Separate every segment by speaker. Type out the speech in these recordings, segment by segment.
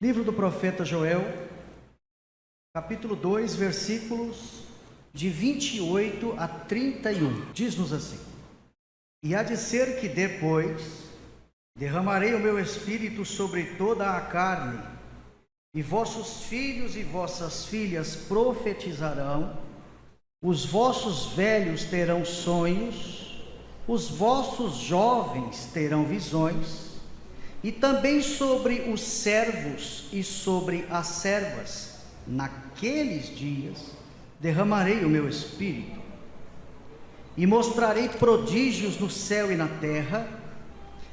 Speaker 1: Livro do profeta Joel, capítulo 2, versículos de 28 a 31. Diz-nos assim: E há de ser que depois derramarei o meu espírito sobre toda a carne, e vossos filhos e vossas filhas profetizarão, os vossos velhos terão sonhos, os vossos jovens terão visões, e também sobre os servos e sobre as servas, naqueles dias, derramarei o meu espírito, e mostrarei prodígios no céu e na terra,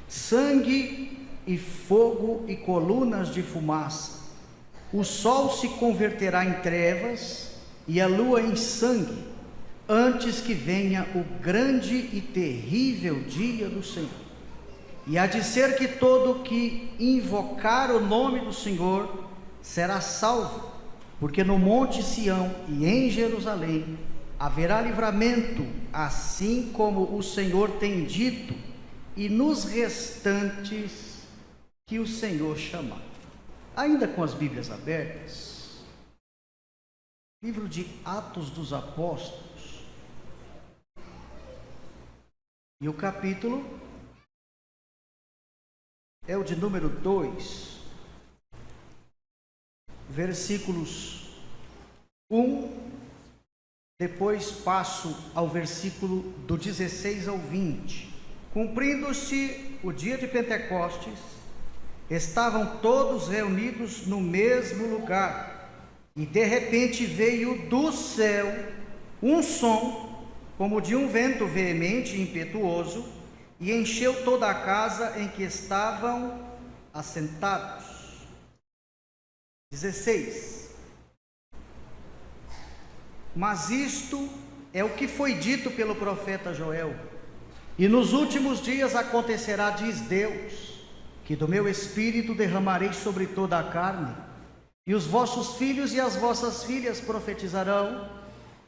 Speaker 1: sangue e fogo e colunas de fumaça. O sol se converterá em trevas e a lua em sangue, antes que venha o grande e terrível dia do Senhor. E há de ser que todo que invocar o nome do Senhor será salvo, porque no monte Sião e em Jerusalém haverá livramento, assim como o Senhor tem dito, e nos restantes que o Senhor chamar. Ainda com as Bíblias abertas, livro de Atos dos Apóstolos, e o capítulo é o de número 2, versículos 1, depois passo ao versículo do 16 ao 20. Cumprindo-se o dia de Pentecostes, estavam todos reunidos no mesmo lugar, e de repente veio do céu um som, como de um vento veemente e impetuoso, e encheu toda a casa em que estavam assentados. 16. Mas isto é o que foi dito pelo profeta Joel: E nos últimos dias acontecerá, diz Deus, que do meu espírito derramarei sobre toda a carne, e os vossos filhos e as vossas filhas profetizarão,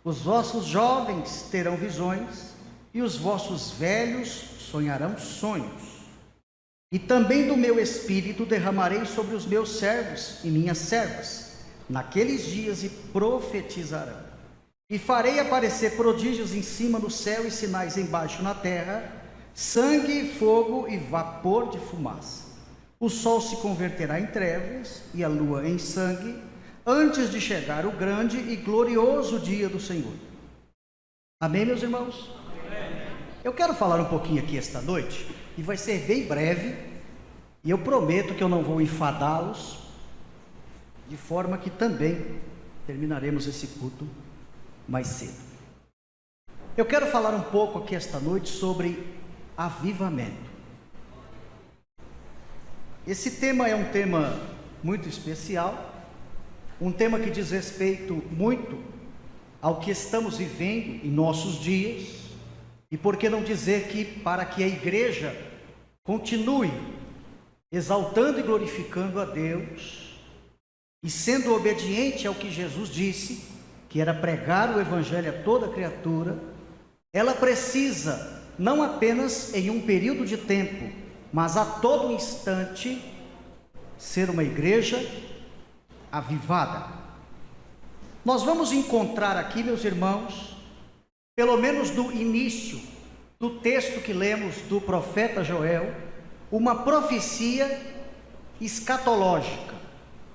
Speaker 1: os vossos jovens terão visões, e os vossos velhos sonharão sonhos. E também do meu espírito derramarei sobre os meus servos e minhas servas, naqueles dias, e profetizarão. E farei aparecer prodígios em cima no céu e sinais embaixo na terra, sangue, fogo e vapor de fumaça. O sol se converterá em trevas e a lua em sangue, antes de chegar o grande e glorioso dia do Senhor. Amém, meus irmãos? Eu quero falar um pouquinho aqui esta noite, e vai ser bem breve, e eu prometo que eu não vou enfadá-los, de forma que também terminaremos esse culto mais cedo. Eu quero falar um pouco aqui esta noite sobre avivamento. Esse tema é um tema muito especial, um tema que diz respeito muito ao que estamos vivendo em nossos dias, e por que não dizer que para que a igreja continue exaltando e glorificando a Deus, e sendo obediente ao que Jesus disse, que era pregar o evangelho a toda criatura, ela precisa, não apenas em um período de tempo, mas a todo instante, ser uma igreja avivada. Nós vamos encontrar aqui, meus irmãos, pelo menos do início do texto que lemos do profeta Joel, uma profecia escatológica,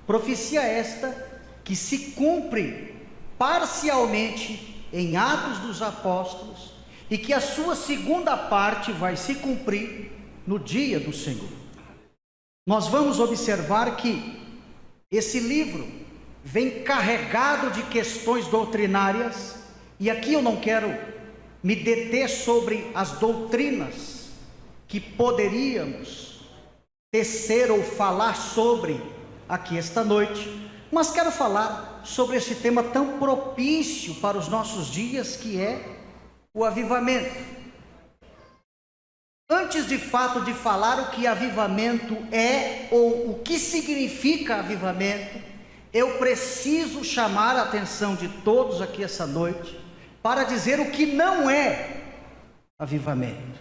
Speaker 1: profecia esta que se cumpre parcialmente em Atos dos Apóstolos, e que a sua segunda parte vai se cumprir no dia do Senhor. Nós vamos observar que esse livro vem carregado de questões doutrinárias, e aqui eu não quero me deter sobre as doutrinas que poderíamos tecer ou falar sobre aqui esta noite, mas quero falar sobre esse tema tão propício para os nossos dias, que é o avivamento. Antes de fato de falar o que avivamento é, ou o que significa avivamento, eu preciso chamar a atenção de todos aqui essa noite para dizer o que não é avivamento.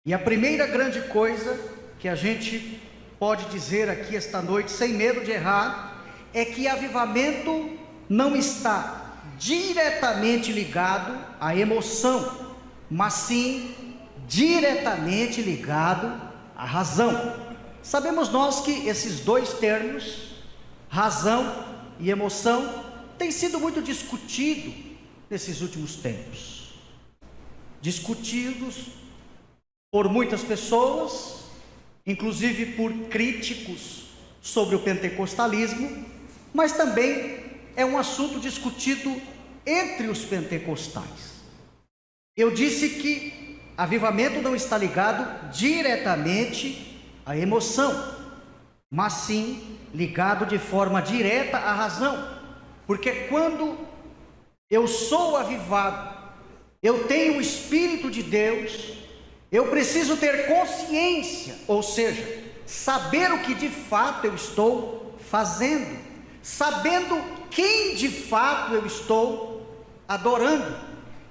Speaker 1: E a primeira grande coisa que a gente pode dizer aqui esta noite, sem medo de errar, é que avivamento não está diretamente ligado à emoção, mas sim diretamente ligado à razão. Sabemos nós que esses dois termos, razão e emoção, têm sido muito discutido nesses últimos tempos. Discutidos por muitas pessoas, inclusive por críticos sobre o pentecostalismo, mas também é um assunto discutido entre os pentecostais. Eu disse que avivamento não está ligado diretamente à emoção, mas sim ligado de forma direta à razão, porque quando eu sou avivado, eu tenho o Espírito de Deus, eu preciso ter consciência, ou seja, saber o que de fato eu estou fazendo, sabendo quem de fato eu estou adorando.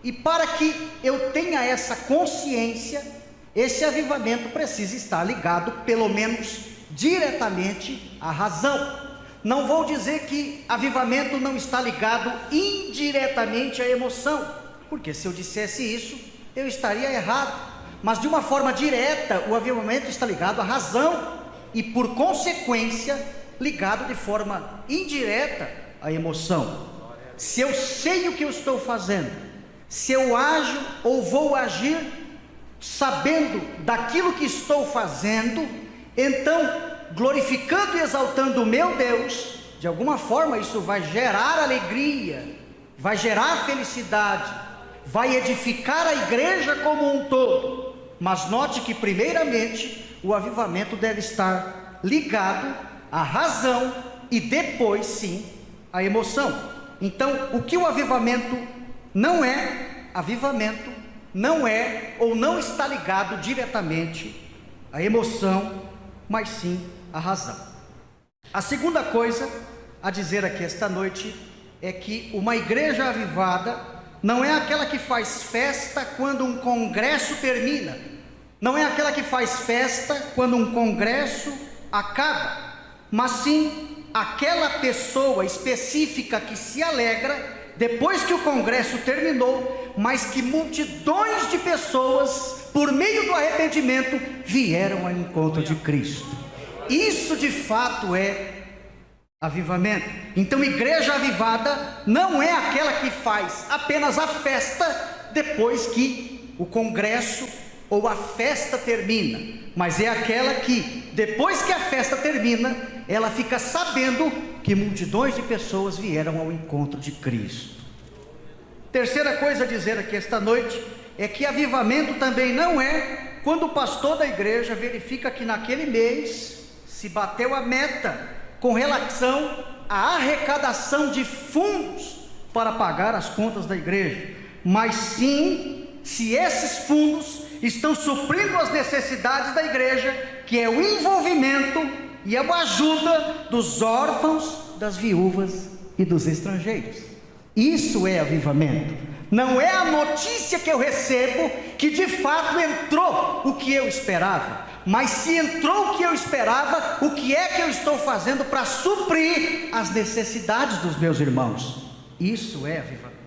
Speaker 1: E para que eu tenha essa consciência, esse avivamento precisa estar ligado, pelo menos diretamente, à razão. Não vou dizer que avivamento não está ligado indiretamente à emoção, porque se eu dissesse isso, eu estaria errado. Mas de uma forma direta, o avivamento está ligado à razão e, por consequência, ligado de forma indireta à emoção. Se eu sei o que eu estou fazendo, se eu ajo ou vou agir sabendo daquilo que estou fazendo, então, glorificando e exaltando o meu Deus, de alguma forma isso vai gerar alegria, vai gerar felicidade, vai edificar a igreja como um todo. Mas note que primeiramente o avivamento deve estar ligado à razão e depois sim à emoção. Então, o que o avivamento não é, avivamento não é ou não está ligado diretamente à emoção, mas sim à razão. A segunda coisa a dizer aqui esta noite é que uma igreja avivada não é aquela que faz festa quando um congresso termina, não é aquela que faz festa quando um congresso acaba, mas sim aquela pessoa específica que se alegra depois que o congresso terminou, mas que multidões de pessoas, por meio do arrependimento, vieram ao encontro de Cristo. Isso de fato é avivamento. Então, igreja avivada não é aquela que faz apenas a festa depois que o congresso ou a festa termina, mas é aquela que, depois que a festa termina, ela fica sabendo que multidões de pessoas vieram ao encontro de Cristo. Terceira coisa a dizer aqui esta noite é que avivamento também não é quando o pastor da igreja verifica que naquele mês se bateu a meta com relação à arrecadação de fundos para pagar as contas da igreja, mas sim se esses fundos estão suprindo as necessidades da igreja, que é o envolvimento e a ajuda dos órfãos, das viúvas e dos estrangeiros. Isso é avivamento. Não é a notícia que eu recebo que de fato entrou o que eu esperava, mas se entrou o que eu esperava, o que é que eu estou fazendo para suprir as necessidades dos meus irmãos? Isso é avivamento.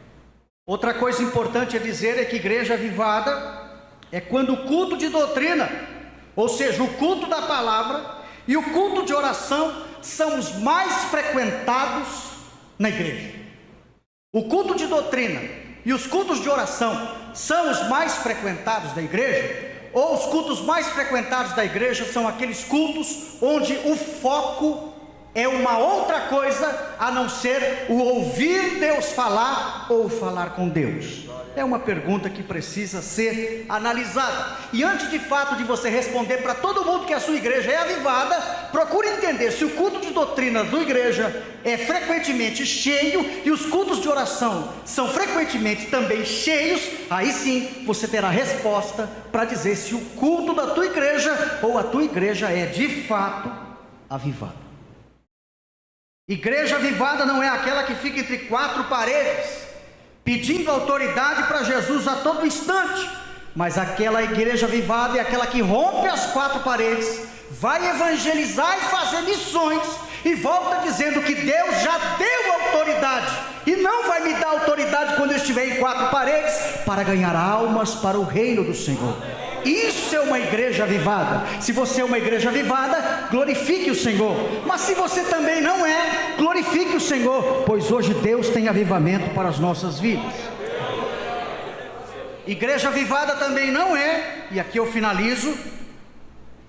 Speaker 1: Outra coisa importante a dizer é que igreja avivada é quando o culto de doutrina, ou seja, o culto da palavra e o culto de oração são os mais frequentados na igreja. O culto de doutrina e os cultos de oração são os mais frequentados da igreja, ou os cultos mais frequentados da igreja são aqueles cultos onde o foco é uma outra coisa a não ser o ouvir Deus falar ou falar com Deus? É uma pergunta que precisa ser analisada. E antes de fato de você responder para todo mundo que a sua igreja é avivada, procure entender se o culto de doutrina da igreja é frequentemente cheio e os cultos de oração são frequentemente também cheios. Aí sim você terá resposta para dizer se o culto da tua igreja ou a tua igreja é de fato avivada. Igreja avivada não é aquela que fica entre quatro paredes pedindo autoridade para Jesus a todo instante, mas aquela igreja avivada é aquela que rompe as quatro paredes vai evangelizar e fazer missões, e volta dizendo que Deus já deu autoridade, e não vai me dar autoridade quando eu estiver em quatro paredes, para ganhar almas para o reino do Senhor. Isso é uma igreja avivada. Se você é uma igreja avivada, glorifique o Senhor. Mas se você também não é, glorifique o Senhor, pois hoje Deus tem avivamento para as nossas vidas. Igreja avivada também não é, e aqui eu finalizo,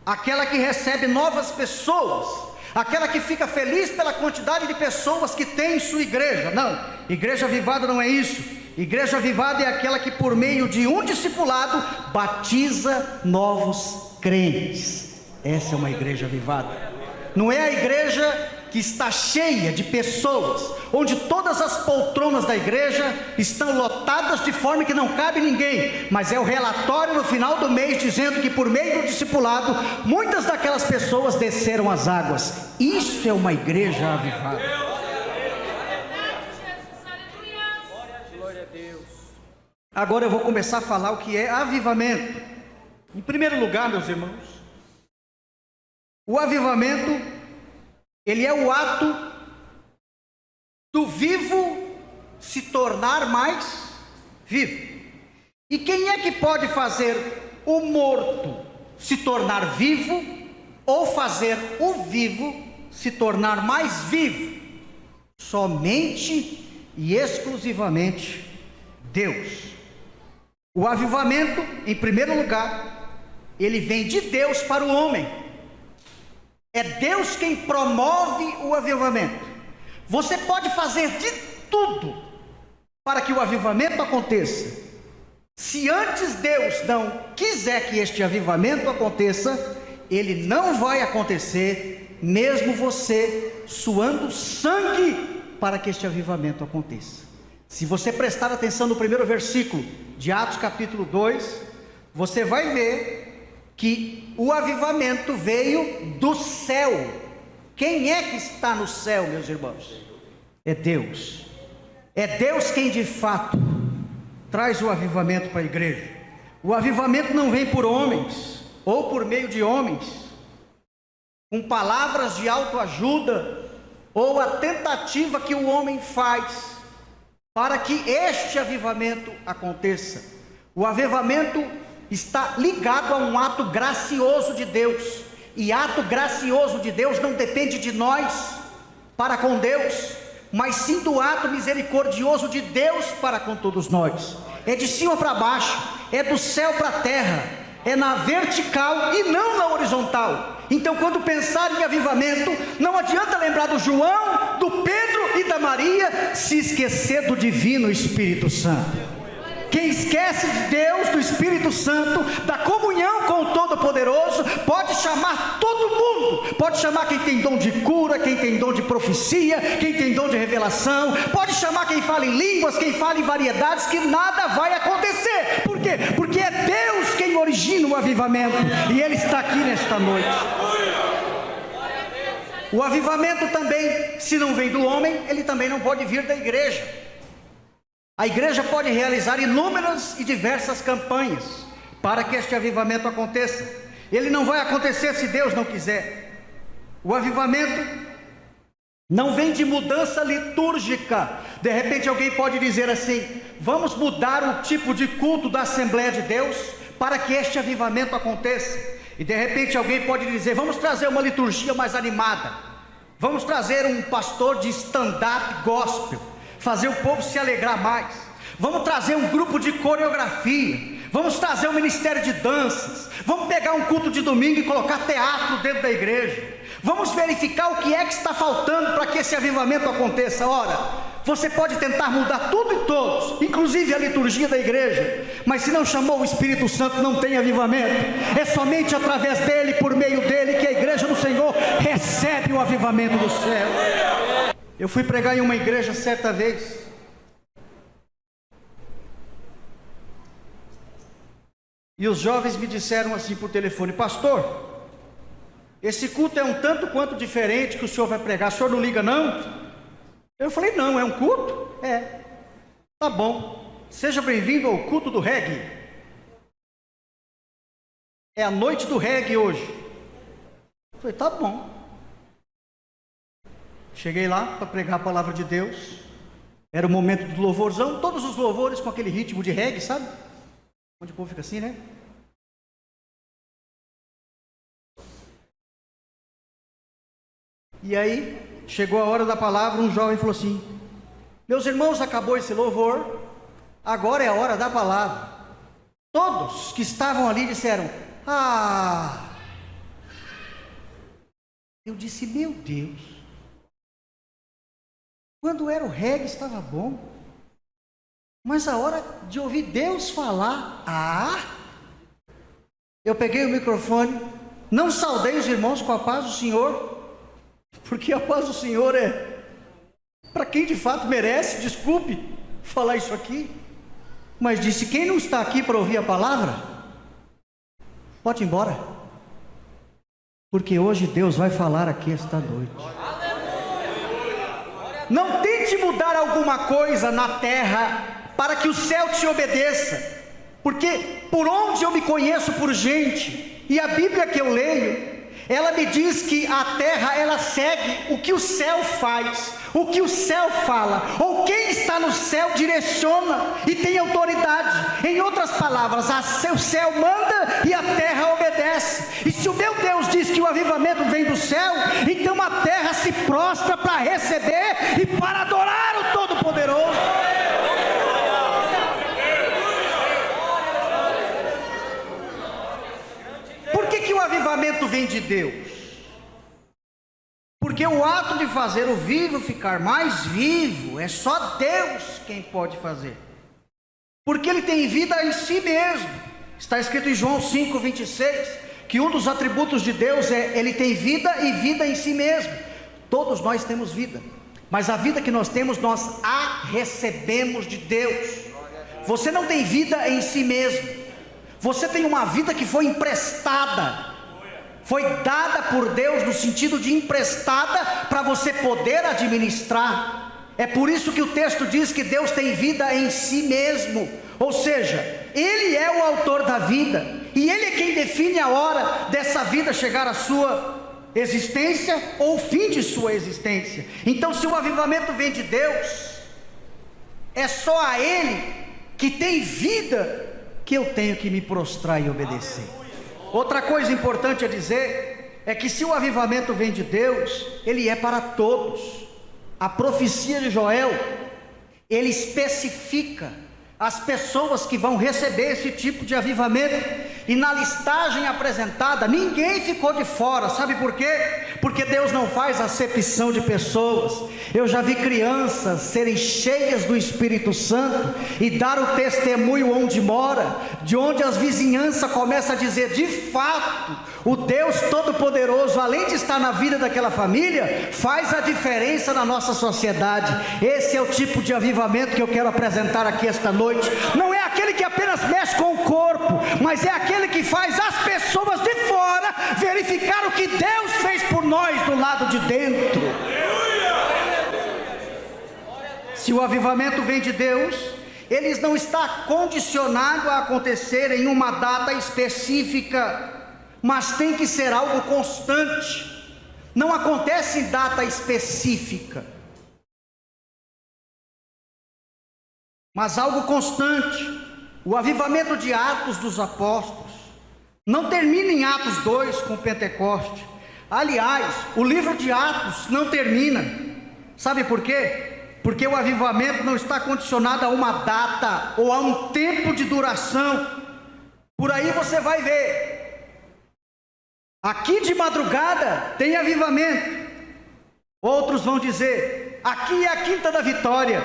Speaker 1: aquela que recebe novas pessoas, aquela que fica feliz pela quantidade de pessoas que tem em sua igreja. Não, igreja avivada não é isso. Igreja avivada é aquela que por meio de um discipulado batiza novos crentes. Essa é uma igreja avivada. Não é a igreja que está cheia de pessoas, onde todas as poltronas da igreja estão lotadas de forma que não cabe ninguém, mas é o relatório no final do mês dizendo que por meio do discipulado muitas daquelas pessoas desceram as águas. Isso é uma igreja avivada. Agora eu vou começar a falar o que é avivamento. Em primeiro lugar, meus irmãos, o avivamento, ele é o ato do vivo se tornar mais vivo. E quem é que pode fazer o morto se tornar vivo, ou fazer o vivo se tornar mais vivo? Somente e exclusivamente Deus. O avivamento, em primeiro lugar, ele vem de Deus para o homem. É Deus quem promove o avivamento. Você pode fazer de tudo para que o avivamento aconteça. Se antes Deus não quiser que este avivamento aconteça, ele não vai acontecer, mesmo você suando sangue para que este avivamento aconteça. Se você prestar atenção no primeiro versículo de Atos capítulo 2, você vai ver que o avivamento veio do céu. Quem é que está no céu, meus irmãos? É Deus. É Deus quem de fato traz o avivamento para a igreja. O avivamento não vem por homens, ou por meio de homens, com palavras de autoajuda, ou a tentativa que o homem faz para que este avivamento aconteça. O avivamento está ligado a um ato gracioso de Deus, e ato gracioso de Deus não depende de nós para com Deus, mas sim do ato misericordioso de Deus para com todos nós. É de cima para baixo, é do céu para a terra, é na vertical e não na horizontal. Então, quando pensar em avivamento, não adianta lembrar do João, do Pedro e da Maria, se esquecer do divino Espírito Santo. Quem esquece de Deus, do Espírito Santo, da comunhão com o Todo-Poderoso, pode chamar todo mundo, pode chamar quem tem dom de cura, quem tem dom de profecia, quem tem dom de revelação, pode chamar quem fala em línguas, quem fala em variedades, que nada vai acontecer. Por quê? Porque é Deus quem origina o avivamento, e Ele está aqui nesta noite. O avivamento também, se não vem do homem, ele também não pode vir da igreja. A igreja pode realizar inúmeras e diversas campanhas para que este avivamento aconteça. Ele não vai acontecer se Deus não quiser. O avivamento não vem de mudança litúrgica. De repente alguém pode dizer assim: vamos mudar o tipo de culto da Assembleia de Deus para que este avivamento aconteça. E de repente alguém pode dizer: vamos trazer uma liturgia mais animada, vamos trazer um pastor de stand-up gospel, fazer o povo se alegrar mais, vamos trazer um grupo de coreografia, vamos trazer um ministério de danças, vamos pegar um culto de domingo e colocar teatro dentro da igreja, vamos verificar o que é que está faltando para que esse avivamento aconteça. Ora, você pode tentar mudar tudo e todos, inclusive a liturgia da igreja, mas se não chamou o Espírito Santo, não tem avivamento. É somente através dele, por meio dele, que a igreja do Senhor recebe o avivamento do céu. Eu fui pregar em uma igreja certa vez, e os jovens me disseram assim por telefone: pastor, esse culto é um tanto quanto diferente que o senhor vai pregar, o senhor não liga não? Eu falei: não, é um culto? É. Tá bom, seja bem-vindo ao culto do reggae. É a noite do reggae hoje. Falei, tá bom. Cheguei lá para pregar a palavra de Deus. Era o momento do louvorzão, todos os louvores com aquele ritmo de reggae, sabe? Onde o povo fica assim, né? E aí, chegou a hora da palavra, um jovem falou assim: meus irmãos, acabou esse louvor, agora é a hora da palavra. Todos que estavam ali disseram: ah! Eu disse, meu Deus, quando era o reggae estava bom, mas a hora de ouvir Deus falar, eu peguei o microfone, não saudei os irmãos com a paz do Senhor, porque a paz do Senhor é para quem de fato merece, desculpe falar isso aqui, mas disse, quem não está aqui para ouvir a palavra, pode ir embora, porque hoje Deus vai falar aqui esta noite. Não tente mudar alguma coisa na terra para que o céu te obedeça, porque por onde eu me conheço por gente, e a Bíblia que eu leio, ela me diz que a terra ela segue o que o céu faz, o que o céu fala, ou quem está no céu direciona e tem autoridade. Em outras palavras, o céu manda e a terra obedece. E se o meu Deus diz que o avivamento vem do céu, então a terra se prostra para receber e para adorar o Todo-Poderoso. Por que o avivamento vem de Deus? Porque o ato de fazer o vivo ficar mais vivo, é só Deus quem pode fazer. Porque Ele tem vida em si mesmo. Está escrito em João 5:26, que um dos atributos de Deus é, Ele tem vida e vida em si mesmo. Todos nós temos vida, mas a vida que nós temos, nós a recebemos de Deus. Você não tem vida em si mesmo. Você tem uma vida que foi emprestada, foi dada por Deus no sentido de emprestada para você poder administrar. É por isso que o texto diz que Deus tem vida em si mesmo, ou seja, Ele é o autor da vida, e Ele é quem define a hora dessa vida chegar à sua existência ou o fim de sua existência. Então, se o avivamento vem de Deus, é só a Ele que tem vida que eu tenho que me prostrar e obedecer. Outra coisa importante a dizer é que se o avivamento vem de Deus, ele é para todos. A profecia de Joel, ele especifica as pessoas que vão receber esse tipo de avivamento, e na listagem apresentada, ninguém ficou de fora. Sabe por quê? Porque Deus não faz acepção de pessoas. Eu já vi crianças serem cheias do Espírito Santo e dar o testemunho onde mora, de onde as vizinhanças começam a dizer, de fato, o Deus Todo-Poderoso, além de estar na vida daquela família, faz a diferença na nossa sociedade. Esse é o tipo de avivamento que eu quero apresentar aqui esta noite. Não é aquele que apenas mexe com o corpo, mas é aquele que faz as pessoas de fora verificar o que Deus fez por nós do lado de dentro. Se o avivamento vem de Deus, ele não está condicionado a acontecer em uma data específica, mas tem que ser algo constante. Não acontece em data específica, mas algo constante. O avivamento de Atos dos Apóstolos não termina em Atos 2 com Pentecoste. Aliás, o livro de Atos não termina. Sabe por quê? Porque o avivamento não está condicionado a uma data ou a um tempo de duração. Por aí você vai ver, aqui de madrugada tem avivamento. Outros vão dizer, aqui é a Quinta da Vitória.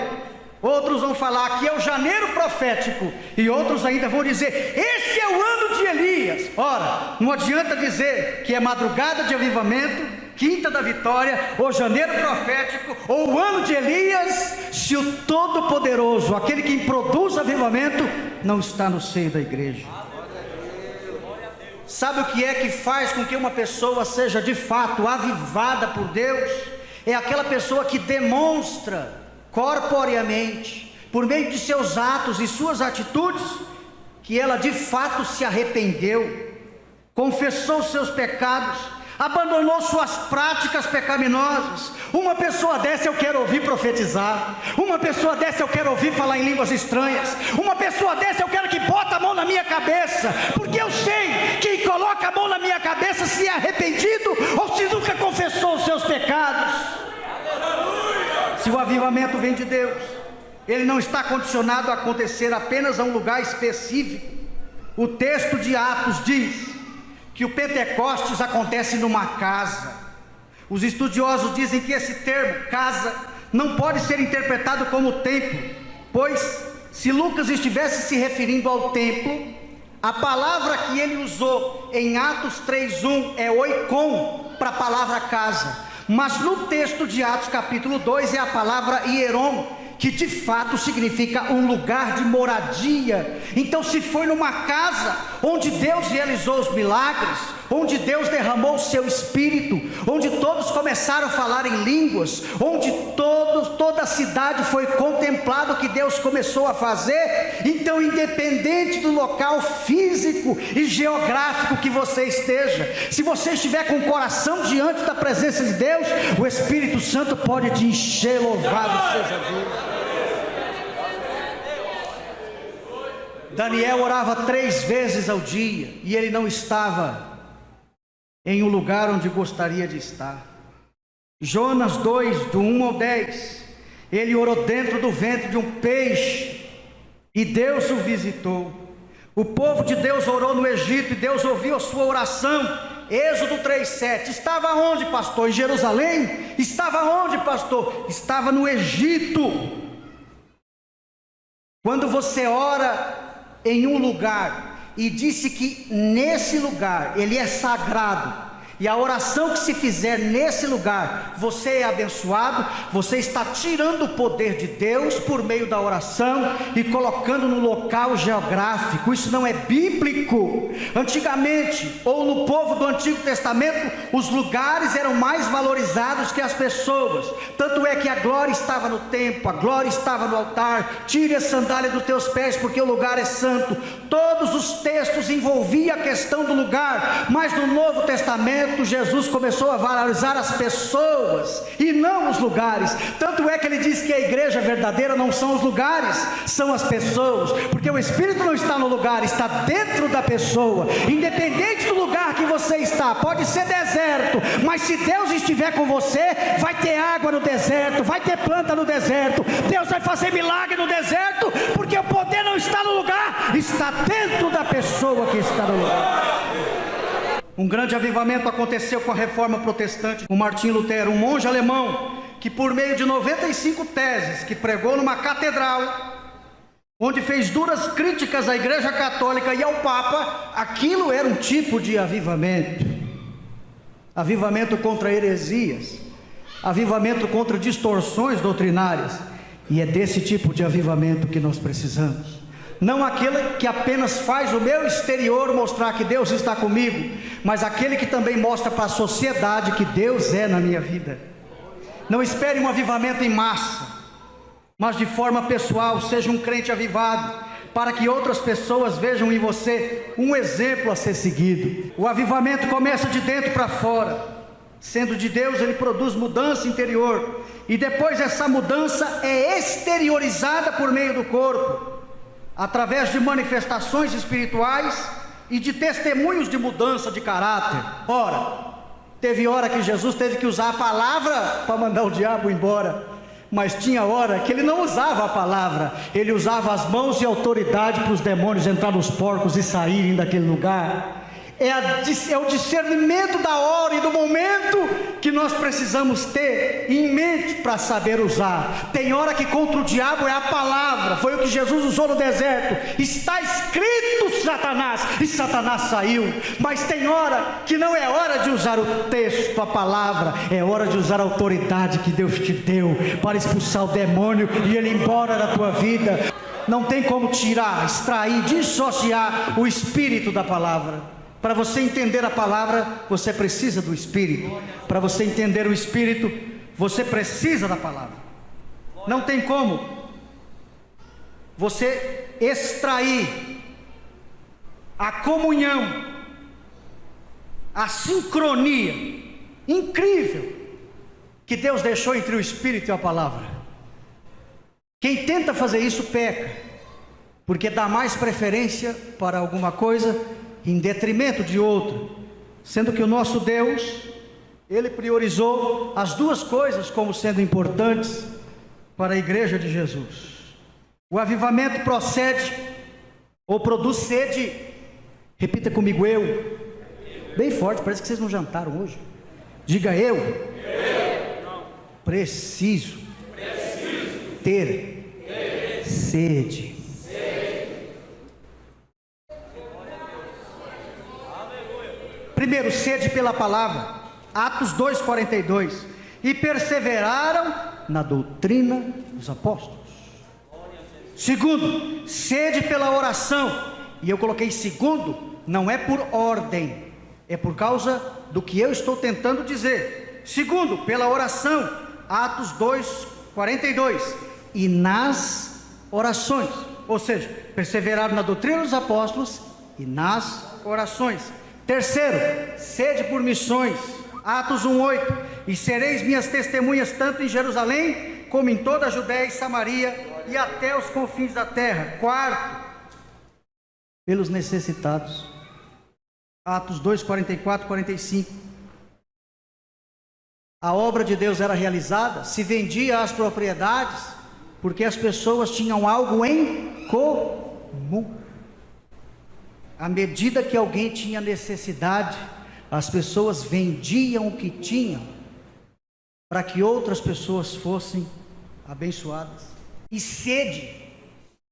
Speaker 1: Outros vão falar, aqui é o janeiro profético. E outros ainda vão dizer, esse é o ano de Elias. Ora, não adianta dizer que é madrugada de avivamento, Quinta da Vitória, ou janeiro profético, ou o ano de Elias, se o Todo-Poderoso, aquele que produz avivamento, não está no seio da igreja. Sabe o que é que faz com que uma pessoa seja de fato avivada por Deus? É aquela pessoa que demonstra corporeamente, por meio de seus atos e suas atitudes, que ela de fato se arrependeu, confessou seus pecados, abandonou suas práticas pecaminosas. Uma pessoa dessa eu quero ouvir profetizar, uma pessoa dessa eu quero ouvir falar em línguas estranhas, uma pessoa dessa eu quero que bota a mão na minha cabeça, porque eu sei que quem coloca a mão na minha cabeça se é arrependido ou se nunca confessou os seus pecados. Se o avivamento vem de Deus, ele não está condicionado a acontecer apenas a um lugar específico. O texto de Atos diz que o Pentecostes acontece numa casa. Os estudiosos dizem que esse termo, casa, não pode ser interpretado como templo, pois se Lucas estivesse se referindo ao templo, a palavra que ele usou em Atos 3:1 é oikon, para a palavra casa, mas no texto de Atos capítulo 2 é a palavra hieron, que de fato significa um lugar de moradia. Então, se foi numa casa onde Deus realizou os milagres, onde Deus derramou o seu Espírito, onde todos começaram a falar em línguas, onde toda a cidade foi contemplado o que Deus começou a fazer, então, independente do local físico e geográfico que você esteja, se você estiver com o coração diante da presença de Deus, o Espírito Santo pode te encher. Louvado seja Deus. Daniel orava 3 vezes ao dia, e ele não estava em um lugar onde gostaria de estar. Jonas 2, do 1 ao 10, ele orou dentro do ventre de um peixe, e Deus o visitou. O povo de Deus orou no Egito, e Deus ouviu a sua oração. Êxodo 3:7, estava onde, pastor? Em Jerusalém? Estava onde, pastor? Estava no Egito. Quando você ora em um lugar e disse que nesse lugar ele é sagrado, e a oração que se fizer nesse lugar, você é abençoado, você está tirando o poder de Deus por meio da oração e colocando no local geográfico. Isso não é bíblico. Antigamente, ou no povo do Antigo Testamento, os lugares eram mais valorizados que as pessoas. Tanto é que a glória estava no templo, a glória estava no altar. Tire a sandália dos teus pés, porque o lugar é santo. Todos os textos envolviam a questão do lugar, mas no Novo Testamento Jesus começou a valorizar as pessoas e não os lugares. Tanto é que ele diz que a igreja verdadeira não são os lugares, são as pessoas, porque o Espírito não está no lugar, está dentro da pessoa. Independente do lugar que você está, pode ser deserto, mas se Deus estiver com você, vai ter água no deserto, vai ter planta no deserto, Deus vai fazer milagre no deserto, porque o poder não está no lugar, está dentro da pessoa que está no lugar. Um grande avivamento aconteceu com a reforma protestante, com Martim Lutero, um monge alemão, que por meio de 95 teses, que pregou numa catedral, onde fez duras críticas à Igreja Católica e ao Papa, aquilo era um tipo de avivamento. Avivamento contra heresias, avivamento contra distorções doutrinárias, e é desse tipo de avivamento que nós precisamos. Não aquele que apenas faz o meu exterior mostrar que Deus está comigo, mas aquele que também mostra para a sociedade que Deus é na minha vida. Não espere um avivamento em massa, mas de forma pessoal. Seja um crente avivado, para que outras pessoas vejam em você um exemplo a ser seguido. O avivamento começa de dentro para fora. Sendo de Deus, ele produz mudança interior, e depois essa mudança é exteriorizada por meio do corpo, através de manifestações espirituais e de testemunhos de mudança de caráter. Ora, teve hora que Jesus teve que usar a palavra para mandar o diabo embora, mas tinha hora que ele não usava a palavra, ele usava as mãos e autoridade para os demônios entrar nos porcos e saírem daquele lugar. É o discernimento da hora e do momento que nós precisamos ter em mente para saber usar. Tem hora que contra o diabo é a palavra, foi o que Jesus usou no deserto. Está escrito Satanás, e Satanás saiu. Mas tem hora que não é hora de usar o texto, a palavra, é hora de usar a autoridade que Deus te deu para expulsar o demônio e ele ir embora da tua vida. Não tem como tirar, extrair, dissociar o espírito da palavra. Para você entender a palavra, você precisa do Espírito. Para você entender o Espírito, você precisa da palavra. Não tem como você extrair a comunhão a sincronia incrível que Deus deixou entre o Espírito e a palavra. Quem tenta fazer isso peca, porque dá mais preferência para alguma coisa em detrimento de outra, sendo que o nosso Deus, Ele priorizou as duas coisas como sendo importantes para a igreja de Jesus. O avivamento procede ou produz sede. Repita comigo, eu. Bem forte, parece que vocês não jantaram hoje. Diga eu. Preciso ter sede. Primeiro, sede pela palavra. Atos 2:42. E perseveraram na doutrina dos apóstolos. Segundo, sede pela oração. E eu coloquei segundo, não é por ordem, é por causa do que eu estou tentando dizer. Segundo, pela oração. Atos 2:42. E nas orações. Ou seja, perseveraram na doutrina dos apóstolos e nas orações. Terceiro, sede por missões. Atos 1:8. E sereis minhas testemunhas tanto em Jerusalém como em toda a Judéia e Samaria e até os confins da terra. Quarto, pelos necessitados. Atos 2:44, 45. A obra de Deus era realizada, se vendia as propriedades, porque as pessoas tinham algo em comum. À medida que alguém tinha necessidade, as pessoas vendiam o que tinham, para que outras pessoas fossem abençoadas. E sede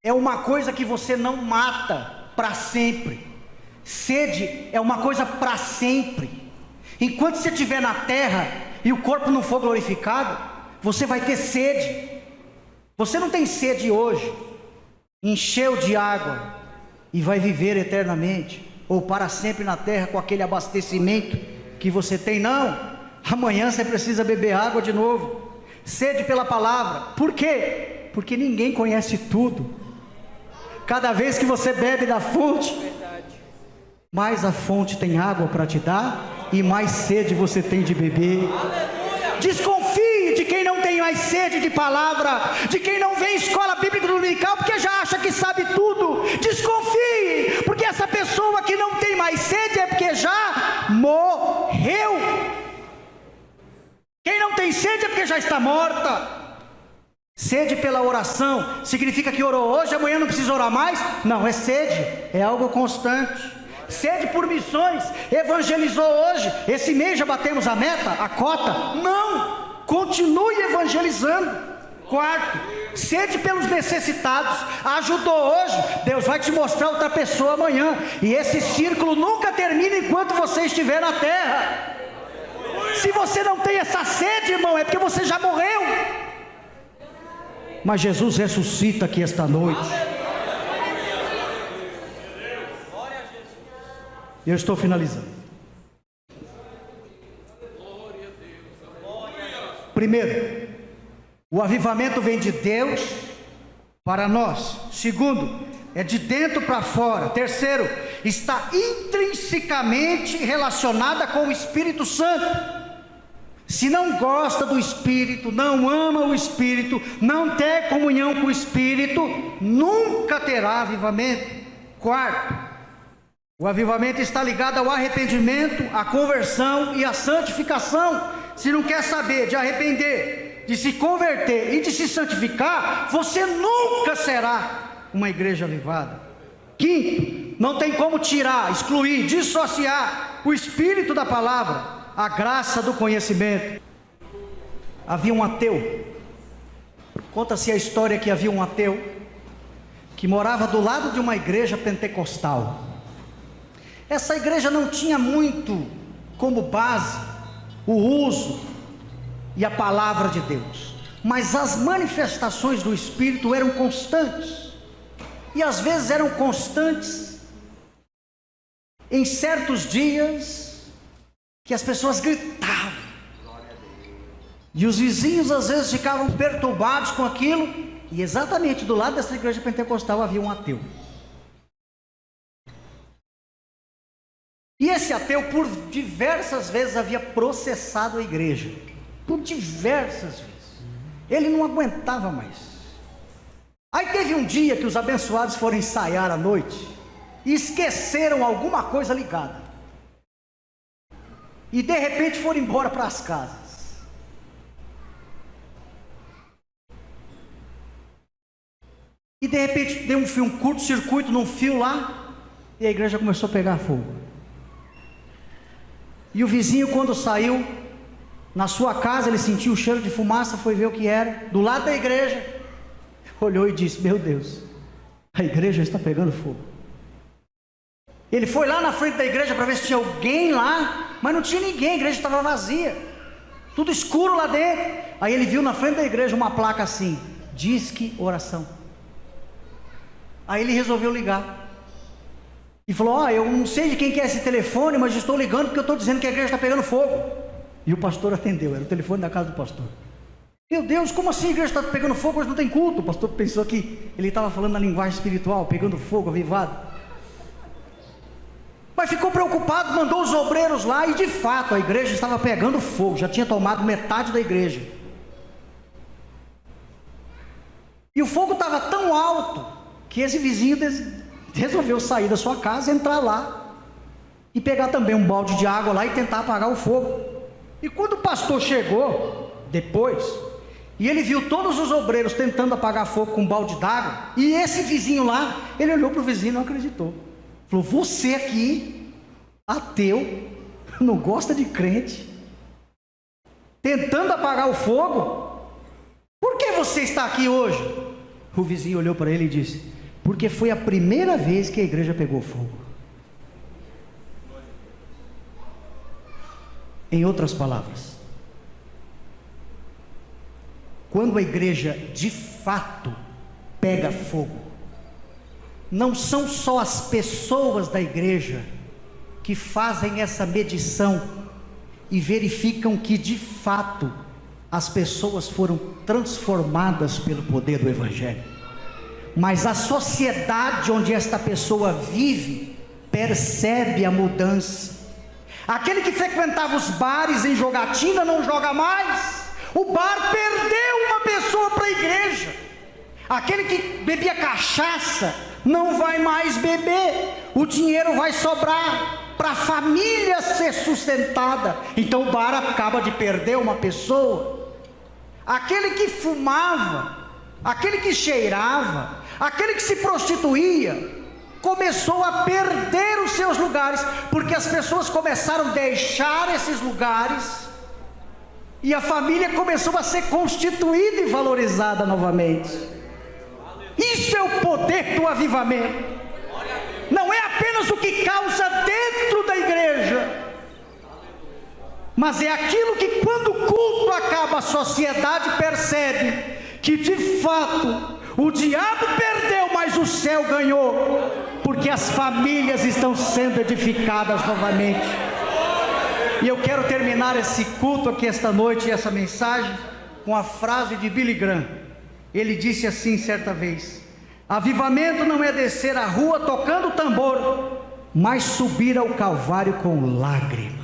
Speaker 1: é uma coisa que você não mata para sempre. Sede é uma coisa para sempre. Enquanto você estiver na terra e o corpo não for glorificado, você vai ter sede. Você não tem sede hoje, encheu de água e vai viver eternamente ou para sempre na terra com aquele abastecimento que você tem. Não, amanhã você precisa beber água de novo. Sede pela palavra. Por quê? Porque ninguém conhece tudo. Cada vez que você bebe da fonte, mais a fonte tem água para te dar e mais sede você tem de beber. Desconfie de quem não tem mais sede de palavra, de quem não vem escola bíblica dominical porque já acha que sabe tudo. Desconfie, porque essa pessoa que não tem mais sede é porque já morreu. Quem não tem sede é porque já está morta. Sede pela oração significa que orou hoje, amanhã não precisa orar mais? Não, é sede, é algo constante. Sede por missões, evangelizou hoje, esse mês já batemos a meta, a cota? Não, continue evangelizando. Quarto, sede pelos necessitados. Ajudou hoje, Deus vai te mostrar outra pessoa amanhã. E esse círculo nunca termina enquanto você estiver na terra. Se você não tem essa sede, irmão, é porque você já morreu. Mas Jesus ressuscita aqui esta noite. Eu estou finalizando. Primeiro, o avivamento vem de Deus para nós. Segundo, é de dentro para fora. Terceiro, está intrinsecamente relacionada com o Espírito Santo. Se não gosta do Espírito, não ama o Espírito, não tem comunhão com o Espírito, nunca terá avivamento. Quarto, o avivamento está ligado ao arrependimento, à conversão e à santificação. Se não quer saber de arrepender, de se converter e de se santificar, você nunca será uma igreja avivada. Quinto, não tem como tirar, excluir, dissociar o Espírito da palavra, a graça do conhecimento. Havia um ateu, conta-se a história que havia um ateu que morava do lado de uma igreja pentecostal. Essa igreja não tinha muito como base o uso e a palavra de Deus, mas as manifestações do Espírito eram constantes, e às vezes eram constantes em certos dias que as pessoas gritavam, e os vizinhos às vezes ficavam perturbados com aquilo, e exatamente do lado dessa igreja pentecostal havia um ateu. E esse ateu, por diversas vezes, havia processado a igreja. Por diversas vezes. Ele não aguentava mais. Aí teve um dia que os abençoados foram ensaiar à noite e esqueceram alguma coisa ligada. E de repente foram embora para as casas. E de repente deu um curto-circuito num fio lá, e a igreja começou a pegar fogo. E o vizinho, quando saiu na sua casa, ele sentiu o cheiro de fumaça, foi ver o que era, do lado da igreja, olhou e disse: meu Deus, a igreja está pegando fogo. Ele foi lá na frente da igreja para ver se tinha alguém lá, mas não tinha ninguém, a igreja estava vazia, tudo escuro lá dentro. Aí ele viu na frente da igreja uma placa assim: Disque Oração. Aí ele resolveu ligar e falou: eu não sei de quem que é esse telefone, mas estou ligando porque eu estou dizendo que a igreja está pegando fogo. E o pastor atendeu, era o telefone da casa do pastor. Meu Deus, como assim a igreja está pegando fogo? Hoje não tem culto. O pastor pensou que ele estava falando na linguagem espiritual, pegando fogo, avivado. Mas ficou preocupado, mandou os obreiros lá, e de fato a igreja estava pegando fogo, já tinha tomado metade da igreja. E o fogo estava tão alto que esse vizinho resolveu sair da sua casa, entrar lá e pegar também um balde de água lá e tentar apagar o fogo. E quando o pastor chegou depois, e ele viu todos os obreiros tentando apagar fogo com um balde d'água, e esse vizinho lá, ele olhou para o vizinho e não acreditou. Falou: você aqui, ateu, não gosta de crente, tentando apagar o fogo, por que você está aqui hoje? O vizinho olhou para ele e disse: porque foi a primeira vez que a igreja pegou fogo. Em outras palavras, quando a igreja de fato pega fogo, não são só as pessoas da igreja que fazem essa medição e verificam que de fato as pessoas foram transformadas pelo poder do Evangelho, mas a sociedade onde esta pessoa vive percebe a mudança. Aquele que frequentava os bares em jogatina não joga mais. O bar perdeu uma pessoa para a igreja. Aquele que bebia cachaça não vai mais beber. O dinheiro vai sobrar para a família ser sustentada. Então o bar acaba de perder uma pessoa. Aquele que fumava, aquele que cheirava, aquele que se prostituía, começou a perder os seus lugares, porque as pessoas começaram a deixar esses lugares, e a família começou a ser constituída e valorizada novamente. Isso é o poder do avivamento. Não é apenas o que causa dentro da igreja, mas é aquilo que, quando o culto acaba, a sociedade percebe que de fato o diabo perdeu, mas o céu ganhou, porque as famílias estão sendo edificadas novamente. E eu quero terminar esse culto aqui esta noite, essa mensagem, com a frase de Billy Graham. Ele disse assim certa vez: avivamento não é descer a rua tocando tambor, mas subir ao Calvário com lágrimas.